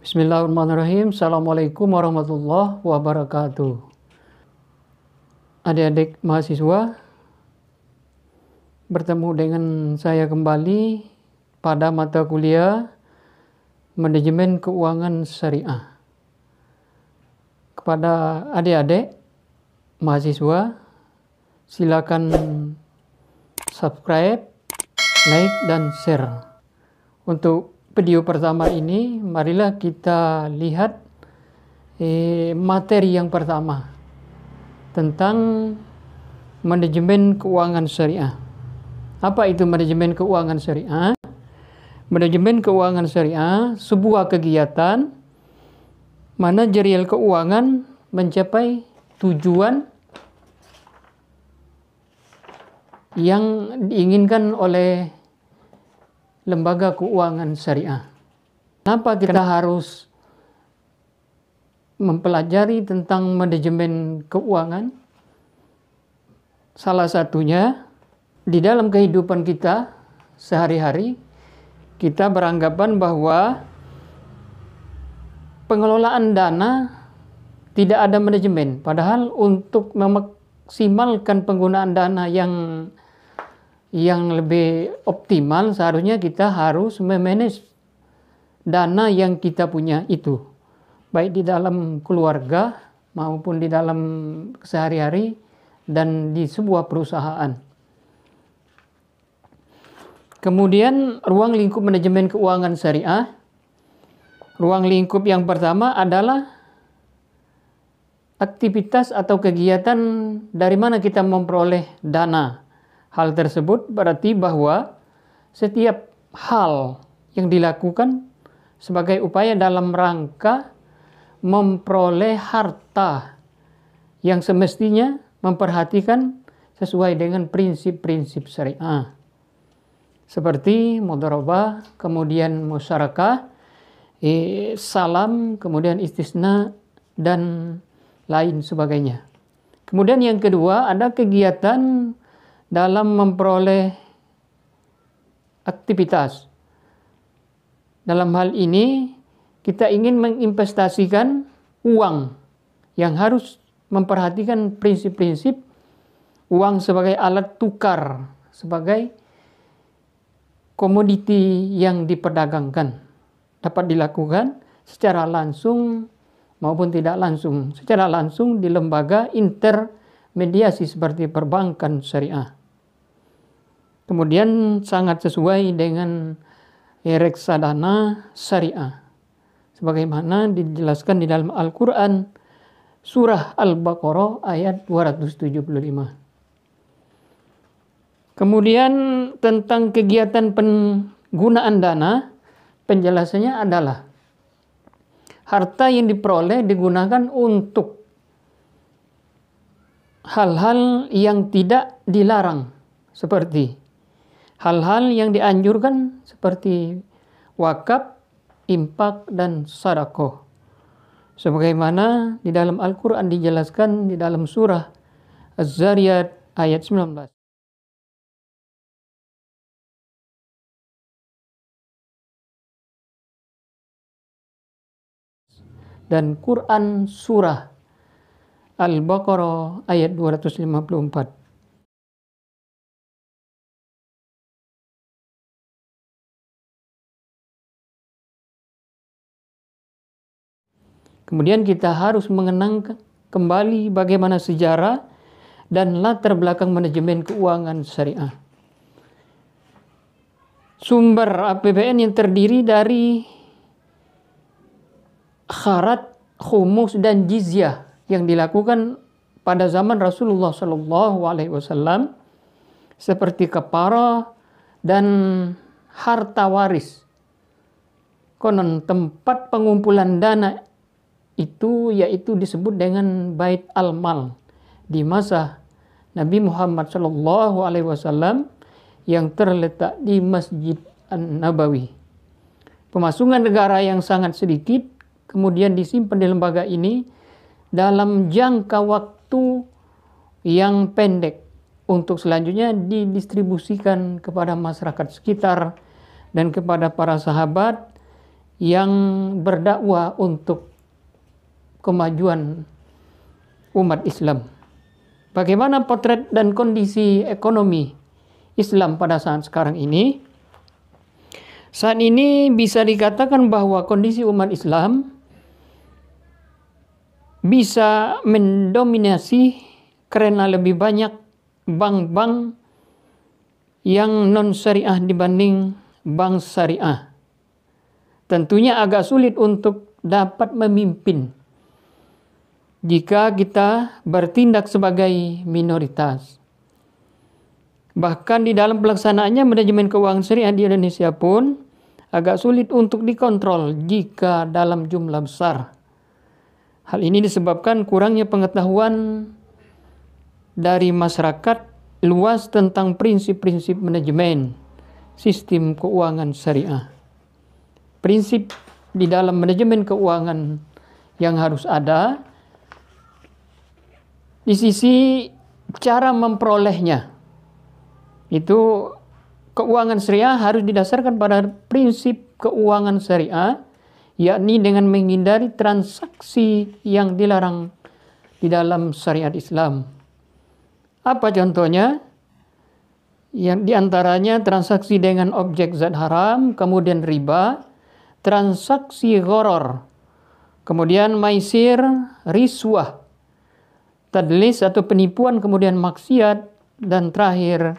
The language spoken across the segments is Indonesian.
Bismillahirrahmanirrahim. Assalamualaikum warahmatullahi wabarakatuh. Adik-adik mahasiswa, bertemu dengan saya kembali pada mata kuliah Manajemen Keuangan Syariah. Kepada adik-adik mahasiswa, silakan subscribe, like, dan share. Untuk video pertama ini, marilah kita lihat materi yang pertama tentang manajemen keuangan syariah. Apa itu manajemen keuangan syariah? Manajemen keuangan syariah sebuah kegiatan manajerial keuangan mencapai tujuan yang diinginkan oleh lembaga keuangan syariah. Kenapa kita harus mempelajari tentang manajemen keuangan? Salah satunya, di dalam kehidupan kita sehari-hari, kita beranggapan bahwa pengelolaan dana tidak ada manajemen. Padahal untuk memaksimalkan penggunaan dana yang lebih optimal, seharusnya kita harus memanage dana yang kita punya itu, baik di dalam keluarga maupun di dalam sehari-hari dan di sebuah perusahaan. Kemudian ruang lingkup manajemen keuangan syariah. Ruang lingkup yang pertama adalah aktivitas atau kegiatan dari mana kita memperoleh dana. Hal tersebut berarti bahwa setiap hal yang dilakukan sebagai upaya dalam rangka memperoleh harta yang semestinya memperhatikan sesuai dengan prinsip-prinsip syariah. Seperti mudharabah, kemudian musyarakah, salam, kemudian istisna, dan lain sebagainya. Kemudian yang kedua ada kegiatan dalam memperoleh aktivitas. Dalam hal ini kita ingin menginvestasikan uang yang harus memperhatikan prinsip-prinsip uang sebagai alat tukar, sebagai komoditi yang diperdagangkan. Dapat dilakukan secara langsung maupun tidak langsung. Secara langsung di lembaga intermediasi seperti perbankan syariah. Kemudian sangat sesuai dengan reksadana syariah, sebagaimana dijelaskan di dalam Al-Quran surah Al-Baqarah ayat 275. Kemudian tentang kegiatan penggunaan dana, penjelasannya adalah harta yang diperoleh digunakan untuk hal-hal yang tidak dilarang, seperti hal-hal yang dianjurkan seperti wakaf, infak, dan sedekah. Sebagaimana di dalam Al-Quran dijelaskan di dalam surah Az-Zariyat ayat 19. Dan Quran surah Al-Baqarah ayat 254. Kemudian kita harus mengenang kembali bagaimana sejarah dan latar belakang manajemen keuangan syariah. Sumber APBN yang terdiri dari kharat, khumus, dan jizyah yang dilakukan pada zaman Rasulullah SAW, seperti kafarah dan harta waris. Konon tempat pengumpulan dana itu yaitu disebut dengan Bait al-Mal di masa Nabi Muhammad SAW yang terletak di Masjid An-Nabawi. Pemasukan negara yang sangat sedikit kemudian disimpan di lembaga ini dalam jangka waktu yang pendek untuk selanjutnya didistribusikan kepada masyarakat sekitar dan kepada para sahabat yang berdakwah untuk kemajuan umat Islam. Bagaimana potret dan kondisi ekonomi Islam pada saat sekarang ini? Saat ini bisa dikatakan bahwa kondisi umat Islam bisa mendominasi karena lebih banyak bank-bank yang non-syariah dibanding bank syariah. Tentunya agak sulit untuk dapat memimpin jika kita bertindak sebagai minoritas. Bahkan di dalam pelaksanaannya manajemen keuangan syariah di Indonesia pun agak sulit untuk dikontrol jika dalam jumlah besar. Hal ini disebabkan kurangnya pengetahuan dari masyarakat luas tentang prinsip-prinsip manajemen sistem keuangan syariah. Prinsip di dalam manajemen keuangan yang harus ada di sisi cara memperolehnya. Itu keuangan syariah harus didasarkan pada prinsip keuangan syariah, yakni dengan menghindari transaksi yang dilarang di dalam syariat Islam. Apa contohnya? Yang diantaranya transaksi dengan objek zat haram, kemudian riba, transaksi gharar, kemudian maisir, riswah, tadlis atau penipuan, kemudian maksiat, dan terakhir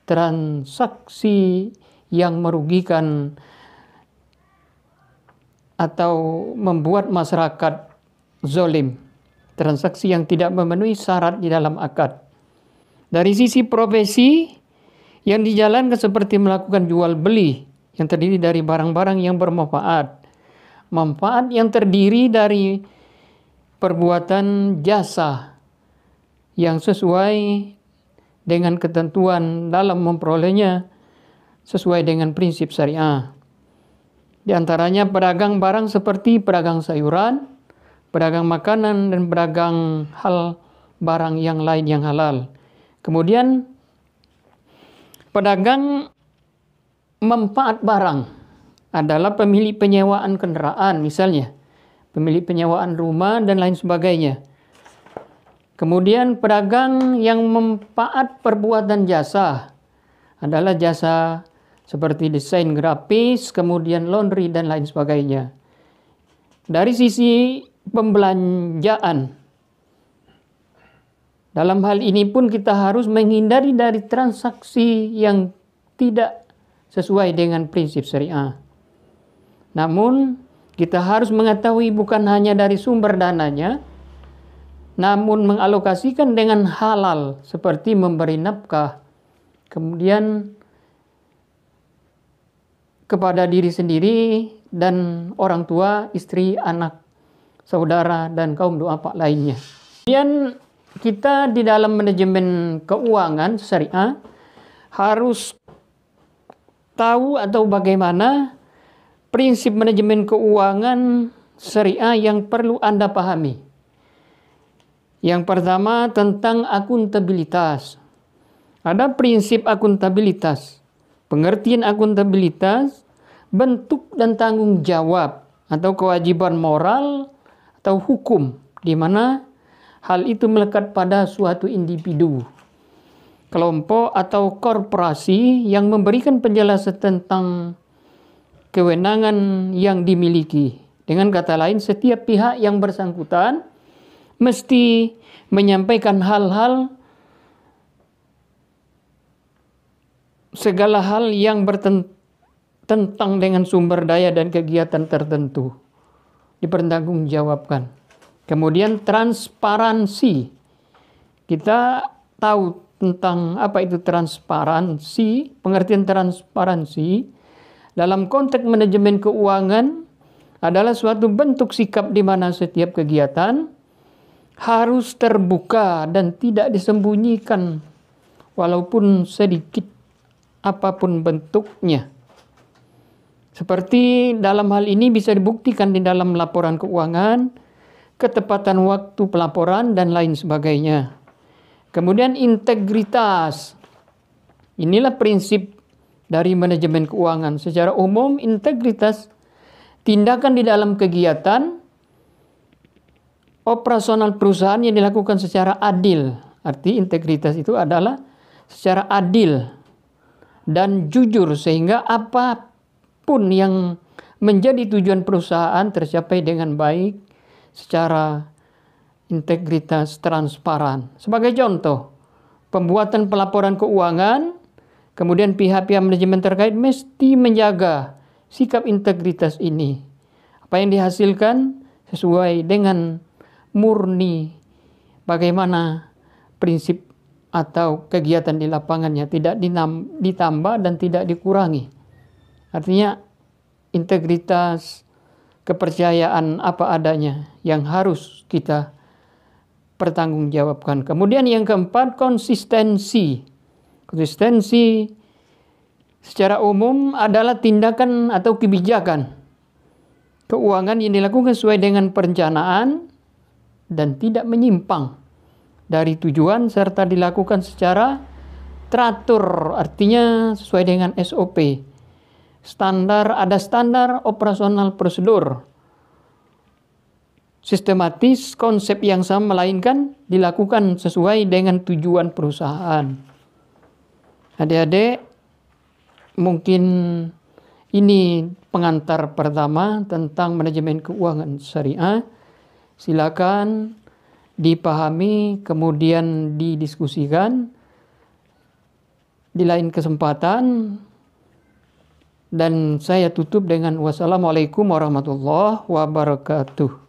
transaksi yang merugikan atau membuat masyarakat zalim, transaksi yang tidak memenuhi syarat di dalam akad. Dari sisi profesi yang dijalankan seperti melakukan jual beli yang terdiri dari barang-barang yang bermanfaat, manfaat yang terdiri dari perbuatan jasa yang sesuai dengan ketentuan dalam memperolehnya sesuai dengan prinsip syariah. Di antaranya pedagang barang seperti pedagang sayuran, pedagang makanan, dan pedagang hal barang yang lain yang halal. Kemudian pedagang manfaat barang adalah pemilik penyewaan kendaraan misalnya, pemilik penyewaan rumah dan lain sebagainya. Kemudian pedagang yang manfaat perbuatan jasa adalah jasa seperti desain grafis, kemudian laundry dan lain sebagainya. Dari sisi pembelanjaan, dalam hal ini pun kita harus menghindari dari transaksi yang tidak sesuai dengan prinsip syariah. Namun kita harus mengetahui bukan hanya dari sumber dananya, namun mengalokasikan dengan halal seperti memberi nafkah, kemudian kepada diri sendiri dan orang tua, istri, anak, saudara, dan kaum duafa lainnya. Kemudian kita di dalam manajemen keuangan syariah harus tahu atau bagaimana prinsip manajemen keuangan syariah yang perlu Anda pahami. Yang pertama tentang akuntabilitas. Ada prinsip akuntabilitas. Pengertian akuntabilitas, bentuk dan tanggung jawab atau kewajiban moral atau hukum di mana hal itu melekat pada suatu individu, kelompok atau korporasi yang memberikan penjelasan tentang kewenangan yang dimiliki. Dengan kata lain, setiap pihak yang bersangkutan mesti menyampaikan segala hal yang bertentang dengan sumber daya dan kegiatan tertentu dipertanggungjawabkan. Kemudian transparansi. Kita tahu tentang apa itu transparansi. Pengertian transparansi dalam konteks manajemen keuangan adalah suatu bentuk sikap di mana setiap kegiatan harus terbuka dan tidak disembunyikan walaupun sedikit apapun bentuknya. Seperti dalam hal ini bisa dibuktikan di dalam laporan keuangan, ketepatan waktu pelaporan, dan lain sebagainya. Kemudian integritas. Inilah prinsip dari manajemen keuangan. Secara umum, integritas tindakan di dalam kegiatan operasional perusahaan yang dilakukan secara adil. Arti integritas itu adalah secara adil dan jujur, sehingga apapun yang menjadi tujuan perusahaan tercapai dengan baik secara integritas transparan. Sebagai contoh, pembuatan pelaporan keuangan, kemudian pihak-pihak manajemen terkait mesti menjaga sikap integritas ini. Apa yang dihasilkan sesuai dengan murni bagaimana prinsip atau kegiatan di lapangannya, tidak ditambah dan tidak dikurangi. Artinya integritas, kepercayaan apa adanya yang harus kita pertanggungjawabkan. Kemudian yang keempat, konsistensi. Konsistensi secara umum adalah tindakan atau kebijakan keuangan yang dilakukan sesuai dengan perencanaan dan tidak menyimpang dari tujuan serta dilakukan secara teratur, artinya sesuai dengan SOP. Ada standar operasional prosedur. Sistematis, konsep yang sama melainkan dilakukan sesuai dengan tujuan perusahaan. Adik-adik, mungkin ini pengantar pertama tentang manajemen keuangan syariah. Silakan dipahami, kemudian didiskusikan di lain kesempatan. Dan saya tutup dengan wassalamualaikum warahmatullahi wabarakatuh.